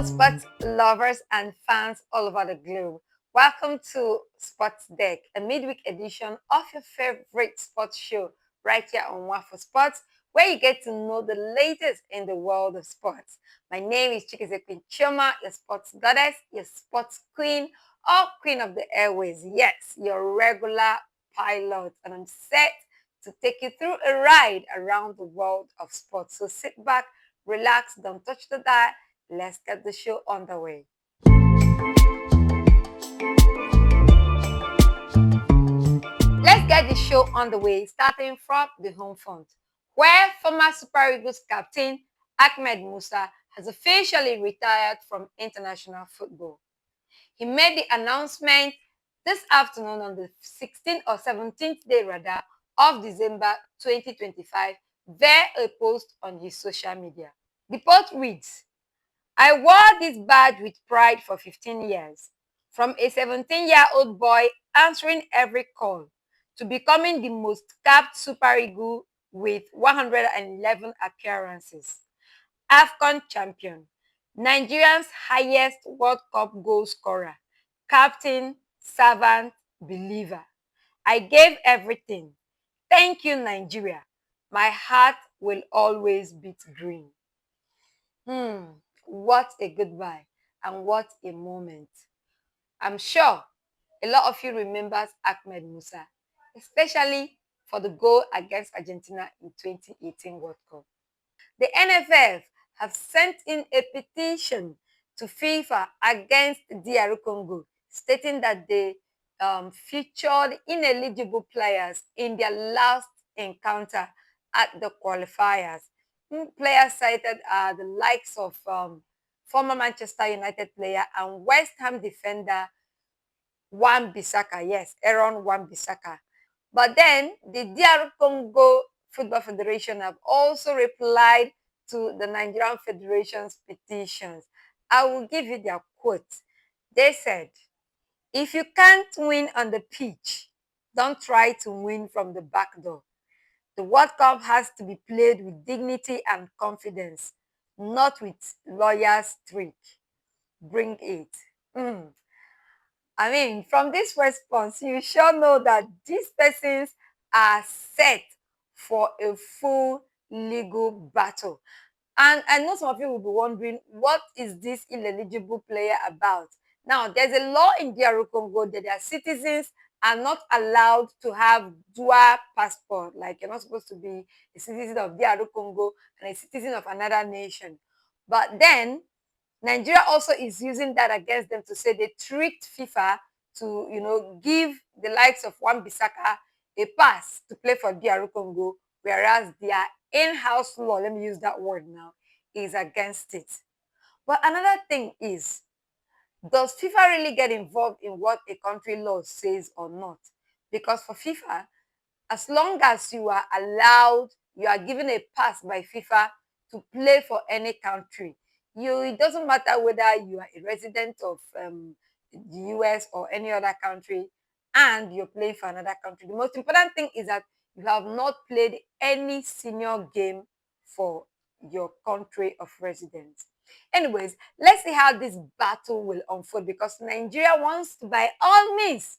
sports lovers and fans all over the globe. Welcome to Sports Deck, a midweek edition of your favorite sports show right here on Waffle Sports, where you get to know the latest in the world of sports. My name is Chikizekwe Choma, your sports goddess, your sports queen, or queen of the airways. Yes, your regular pilot, and I'm set to take you through a ride around the world of sports. So sit back, relax, don't touch the dial. Let's get the show underway. Let's get the show underway, starting from the home front, where former Super Eagles captain Ahmed Musa has officially retired from international football. He made the announcement this afternoon on the 16th or 17th day rather of December 2025 via a post on his social media. The post reads, I wore this badge with pride for 15 years, from a 17-year-old boy answering every call to becoming the most capped Super Eagle with 111 appearances. AFCON champion, Nigeria's highest World Cup goal scorer, captain, servant, believer. I gave everything. Thank you, Nigeria. My heart will always beat green. What a goodbye and what a moment. I'm sure a lot of you remembers Ahmed Musa, especially for the goal against Argentina in 2018 World Cup. The NFF have sent in a petition to FIFA against DR Congo, stating that they featured ineligible players in their last encounter at the qualifiers. Players cited are the likes of former Manchester United player and West Ham defender Wan-Bissaka. Yes, Aaron Wan-Bissaka. But then the DR Congo Football Federation have also replied to the Nigerian Federation's petitions. I will give you their quote. They said, if you can't win on the pitch, don't try to win from the back door. The World Cup has to be played with dignity and confidence, not with lawyers' trick. Bring it. I mean, from this response, you sure know that these persons are set for a full legal battle. And I know some of you will be wondering, what is this ineligible player about? Now, there's a law in DR Congo that their citizens are not allowed to have dual passport. Like, you're not supposed to be a citizen of DR Congo and a citizen of another nation. But then, Nigeria also is using that against them to say they tricked FIFA to, give the likes of Wan-Bissaka a pass to play for DR Congo, whereas their in-house law, let me use that word now, is against it. But another thing is, does FIFA really get involved in what a country law says or not? Because for FIFA, as long as you are allowed, you are given a pass by FIFA to play for any country. It doesn't matter whether you are a resident of the US or any other country and you're playing for another country. The most important thing is that you have not played any senior game for your country of residence. Anyways, let's see how this battle will unfold, because Nigeria wants to, by all means,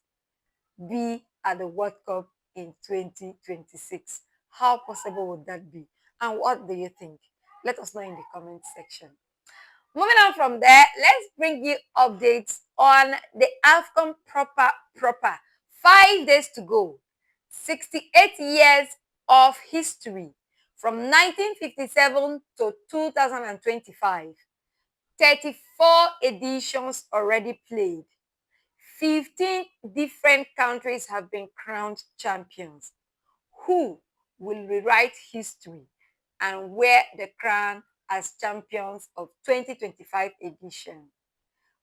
be at the World Cup in 2026. How possible would that be? And what do you think? Let us know in the comment section. Moving on from there, let's bring you updates on the AFCON proper. 5 days to go. 68 years of history from 1957 to 2025. 34 editions already played. 15 different countries have been crowned champions. Who will rewrite history and wear the crown as champions of 2025 edition?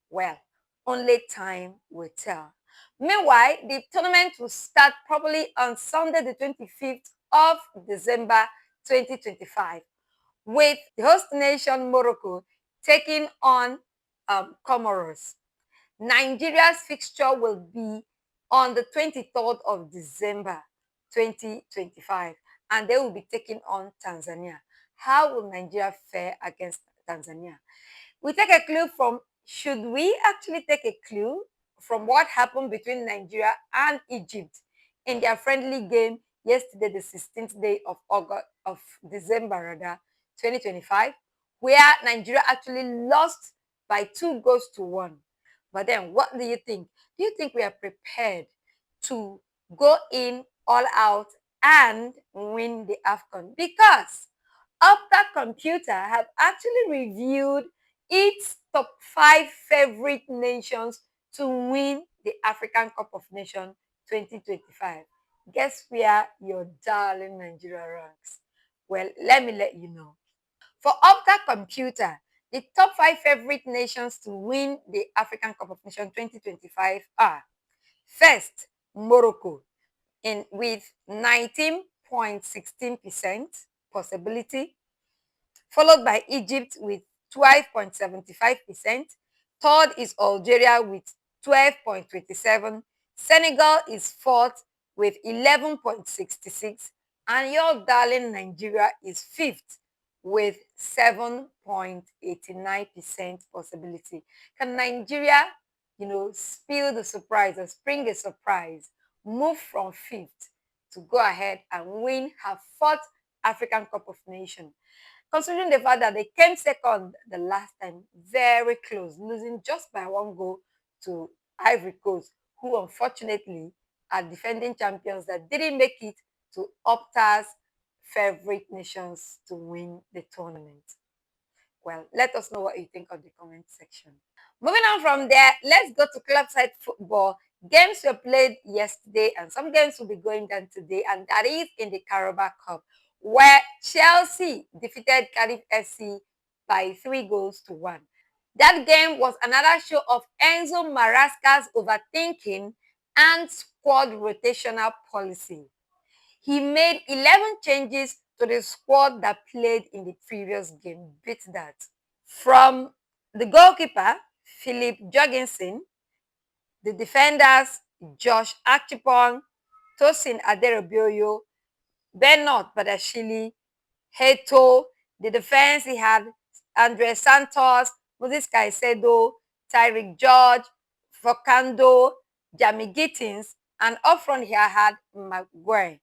Well, only time will tell. Meanwhile, the tournament will start probably on Sunday, the 25th of December 2025, with the host nation Morocco taking on Comoros. Nigeria's fixture will be on the 23rd of December 2025, and they will be taking on Tanzania. How will Nigeria fare against Tanzania? We take a clue from, should we actually take a clue from what happened between Nigeria and Egypt in their friendly game yesterday, the 16th day of December, 2025, where Nigeria actually lost by 2 goals to 1. But then, what do you think? Do you think we are prepared to go in all out and win the AFCON? Because Opta Computer have actually reviewed its top 5 favorite nations to win the African Cup of Nations 2025. Guess where your darling Nigeria ranks? Well, let me let you know. For Opta Computer, the top 5 favorite nations to win the African Cup of Nations 2025 are: first, Morocco, with 19.16% possibility, followed by Egypt with 12.75%. Third is Algeria with 12.27%. Senegal is fourth with 11.66%. And your darling Nigeria is fifth with 7.89% possibility. Can Nigeria, spill the surprise or spring a surprise, move from fifth to go ahead and win her fourth African Cup of Nations? Considering the fact that they came second the last time, very close, losing just by 1 goal to Ivory Coast, who unfortunately are defending champions that didn't make it to Opta's favorite nations to win the tournament. Well, let us know what you think on the comment section. Moving on from there, let's go to club-side football. Games were played yesterday and some games will be going down today, and that is in the Carabao Cup, where Chelsea defeated Cardiff FC by 3 goals to 1. That game was another show of Enzo Maresca's overthinking and squad rotational policy. He made 11 changes to the squad that played in the previous game. Beat that. From the goalkeeper, Philip Jorgensen, the defenders, Josh Achipong, Tosin Aderobioyo, Bernard Badashili, Heto. The defense, he had Andre Santos, Moses Caicedo, Tyrick George, Focando, Jamie Gittins, and up front here had Maguire.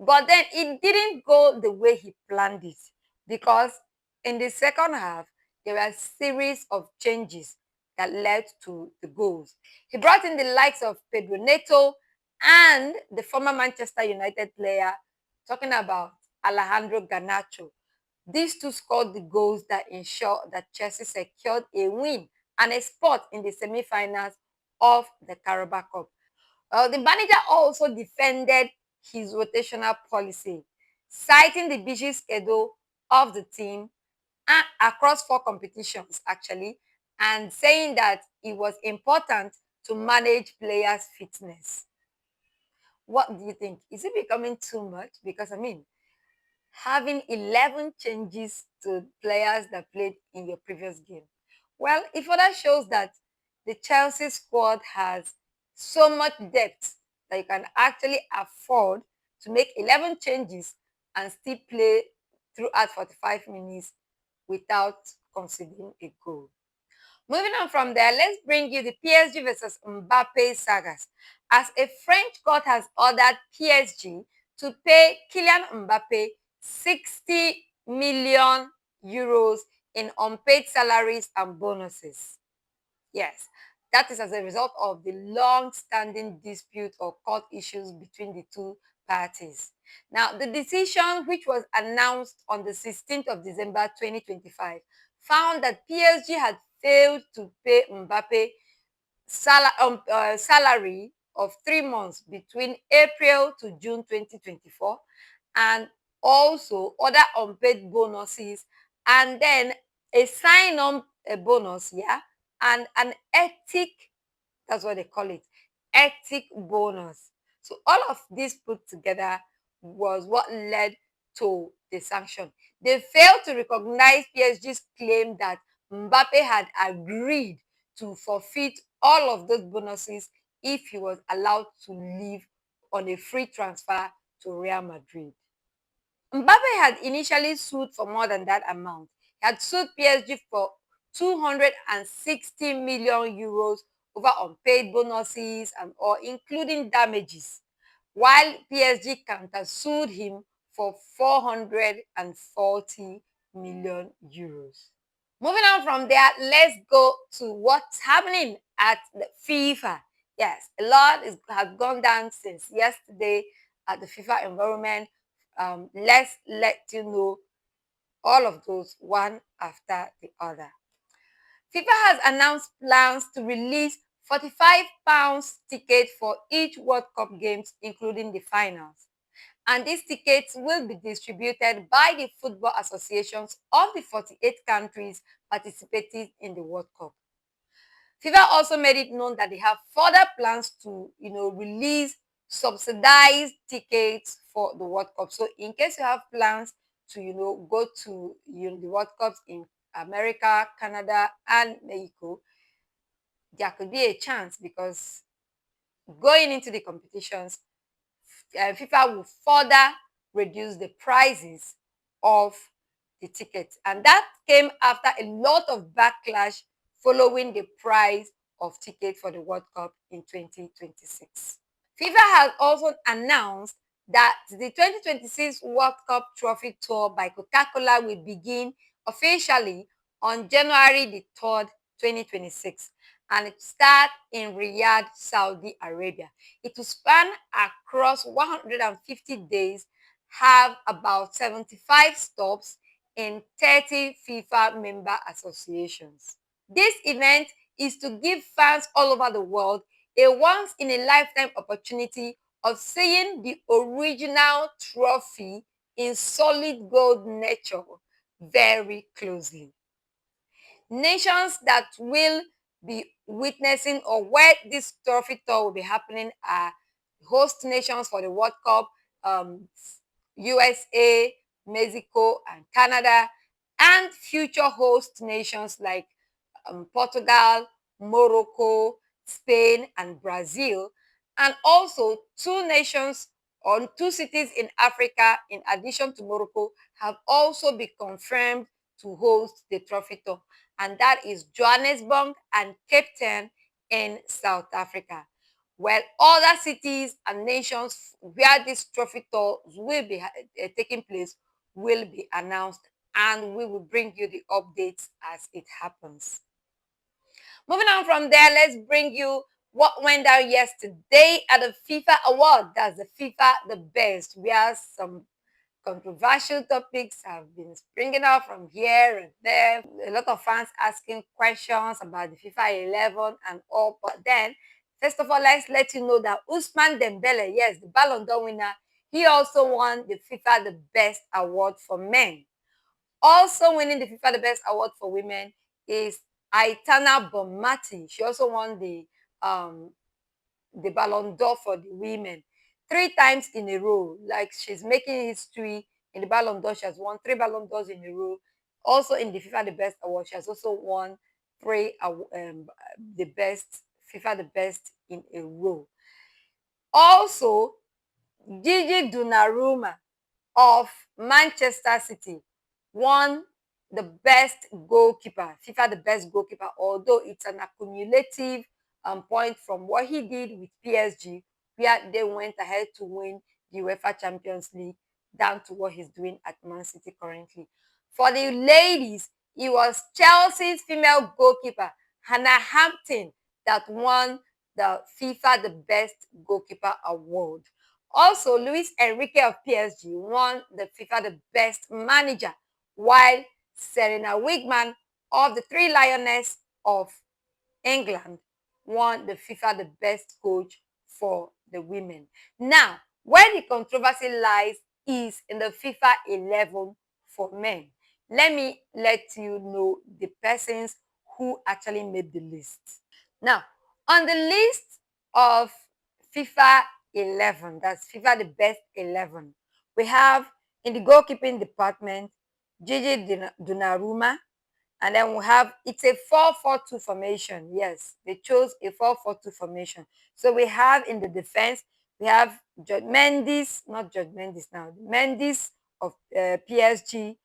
But then it didn't go the way he planned it, because in the second half, there were a series of changes that led to the goals. He brought in the likes of Pedro Neto and the former Manchester United player, talking about Alejandro Garnacho. These two scored the goals that ensured that Chelsea secured a win and a spot in the semi-finals of the Carabao Cup. The manager also defended his rotational policy, citing the busy schedule of the team across 4 competitions, actually, and saying that it was important to manage players' fitness. What do you think? Is it becoming too much? Because, having 11 changes to players that played in your previous game. Well, it further shows that the Chelsea squad has so much depth that you can actually afford to make 11 changes and still play throughout 45 minutes without conceding a goal. Moving on from there, let's bring you the PSG versus Mbappe sagas, as a French court has ordered PSG to pay Kylian Mbappe 60 million euros in unpaid salaries and bonuses. Yes, that is as a result of the long-standing dispute or court issues between the two parties. Now, the decision, which was announced on the 16th of December 2025, found that PSG had failed to pay Mbappe salary of 3 months between April to June 2024, and also other unpaid bonuses, and then a sign-on bonus, and an ethic, that's what they call it, ethic bonus. So all of this put together was what led to the sanction. They failed to recognize PSG's claim that Mbappe had agreed to forfeit all of those bonuses if he was allowed to leave on a free transfer to Real Madrid. Mbappe had initially sued for more than that amount. He had sued PSG for 260 million euros over unpaid bonuses and all, including damages, while PSG countersued him for 440 million euros. Moving on from there, let's go to what's happening at the FIFA. Yes, a lot has gone down since yesterday at the FIFA environment. Let's let you know all of those one after the other. FIFA has announced plans to release £45 tickets for each World Cup games, including the finals. And these tickets will be distributed by the football associations of the 48 countries participating in the World Cup. FIFA also made it known that they have further plans to, release subsidized tickets for the World Cup. So in case you have plans to, go to the World Cups in America, Canada, and Mexico, there could be a chance because going into the competitions, FIFA will further reduce the prices of the tickets. And that came after a lot of backlash following the price of tickets for the World Cup in 2026. FIFA has also announced that the 2026 World Cup Trophy Tour by Coca-Cola will begin officially on January the 3rd, 2026, and it starts in Riyadh, Saudi Arabia. It will span across 150 days, have about 75 stops in 30 FIFA member associations. This event is to give fans all over the world a once-in-a-lifetime opportunity of seeing the original trophy in solid gold nature very closely. Nations that will be witnessing or where this trophy tour will be happening are host nations for the World Cup, USA, Mexico, and Canada, and future host nations like Portugal, Morocco, Spain, and Brazil, and also two nations or two cities in Africa, in addition to Morocco, have also been confirmed to host the trophy tour, and that is Johannesburg and Cape Town in South Africa. While other cities and nations where this trophy tour will be taking place will be announced, and we will bring you the updates as it happens. Moving on from there, let's bring you what went down yesterday at the FIFA Award. That's the FIFA the Best, where some controversial topics have been springing up from here and there. A lot of fans asking questions about the FIFA 11 and all. But then, first of all, let's let you know that Ousmane Dembele, yes, the Ballon d'Or winner, he also won the FIFA the Best Award for men. Also winning the FIFA the Best Award for women is Aitana Bonmati. She also won the Ballon d'Or for the women 3 times in a row. Like, she's making history in the Ballon d'Or. She has won 3 Ballon d'Ors in a row. Also in the FIFA the Best Award, she has also won 3 the best FIFA the Best in a row. Also, Gigi Donnarumma of Manchester City won the best goalkeeper, FIFA the best goalkeeper, although it's an accumulative point from what he did with PSG, where they went ahead to win the UEFA Champions League, down to what he's doing at Man City currently. For the ladies, it was Chelsea's female goalkeeper, Hannah Hampton, that won the FIFA the Best Goalkeeper Award. Also, Luis Enrique of PSG won the FIFA the Best Manager, while Serena Wigman of the Three Lionesses of England won the FIFA the Best Coach for the women. Now, where the controversy lies is in the FIFA 11 for men. Let me let you know the persons who actually made the list. Now, on the list of FIFA 11, that's FIFA the Best 11, we have in the goalkeeping department Gigi Donnarumma, and then we have, it's a 4-4-2 formation. Yes, they chose a 4-4-2 formation. So we have in the defense, we have Mendes of PSG,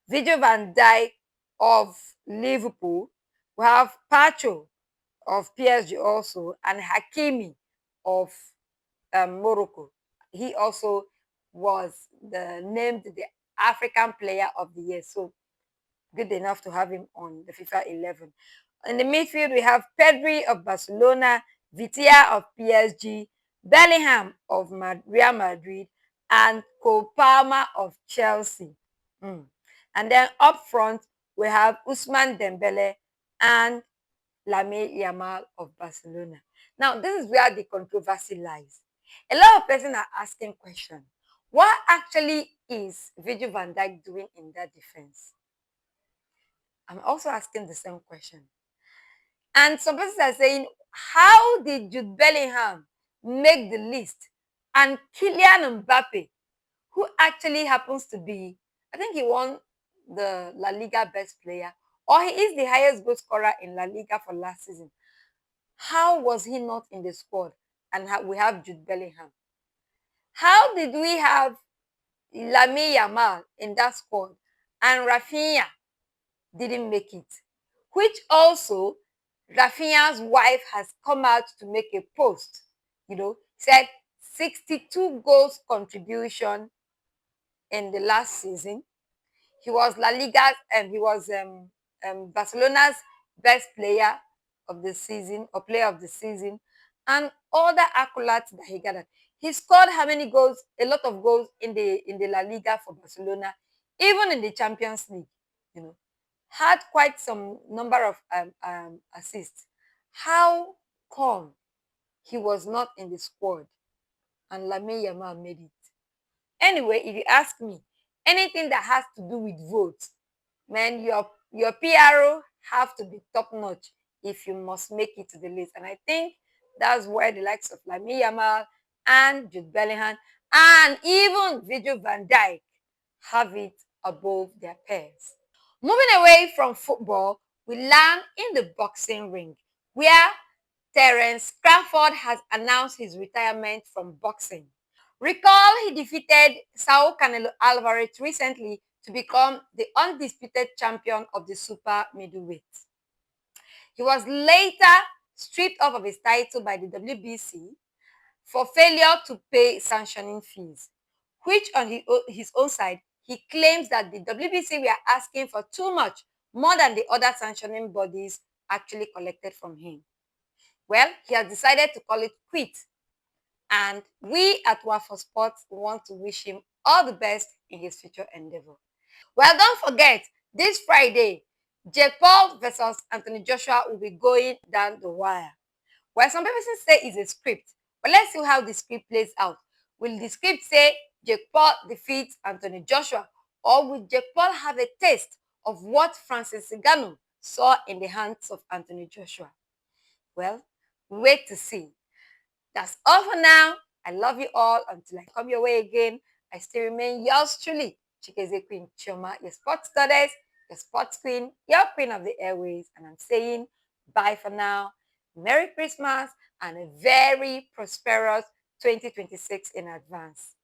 Virgil van Dijk of Liverpool. We have Pacho of PSG also, and Hakimi of Morocco. He also was named the African Player of the Year. So good enough to have him on the FIFA 11. In the midfield, we have Pedri of Barcelona, Vitia of PSG, Bellingham of Real Madrid, and Cole Palmer of Chelsea. And then up front, we have Usman Dembele and Lamine Yamal of Barcelona. Now, this is where the controversy lies. A lot of persons are asking questions. What actually is Virgil van Dijk doing in that defense? I'm also asking the same question. And some persons are saying, how did Jude Bellingham make the list? And Kylian Mbappe, who actually happens to be, I think he won the La Liga best player, or he is the highest goal scorer in La Liga for last season. How was he not in the squad? And we have Jude Bellingham. How did we have Lamine Yamal in that squad and Rafinha didn't make it? Which also, Rafinha's wife has come out to make a post, said 62 goals contribution in the last season. He was La Liga's and he was Barcelona's best player of the season or player of the season, and other accolades that he gathered. He scored how many goals? A lot of goals in the La Liga for Barcelona, even in the Champions League. Had quite some number of assists. How come he was not in the squad and Lamine Yamal made it? Anyway, if you ask me, anything that has to do with votes, man, your PRO have to be top notch if you must make it to the list. And I think that's where the likes of Lamine Yamal and Jude Bellingham and even Virgil van Dijk have it above their peers. Moving away from football, we land in the boxing ring, where Terence Crawford has announced his retirement from boxing. Recall he defeated Saul Canelo Alvarez recently to become the undisputed champion of the super middleweight. He was later stripped off of his title by the WBC for failure to pay sanctioning fees, which on his own side, he claims that the WBC were asking for too much, more than the other sanctioning bodies actually collected from him. Well, he has decided to call it quits. And we at Waffle Sports want to wish him all the best in his future endeavor. Well, don't forget, this Friday, Jake Paul versus Anthony Joshua will be going down the wire. Well, some people say it's a script, but let's see how the script plays out. Will the script say Jake Paul defeats Anthony Joshua, or will Jake Paul have a taste of what Francis Ngannou saw in the hands of Anthony Joshua? Well, wait to see. That's all for now. I love you all. Until I come your way again, I still remain yours truly, Chikeze Queen Chioma, your sports goddess, your sports queen, your queen of the airways. And I'm saying bye for now. Merry Christmas and a very prosperous 2026 in advance.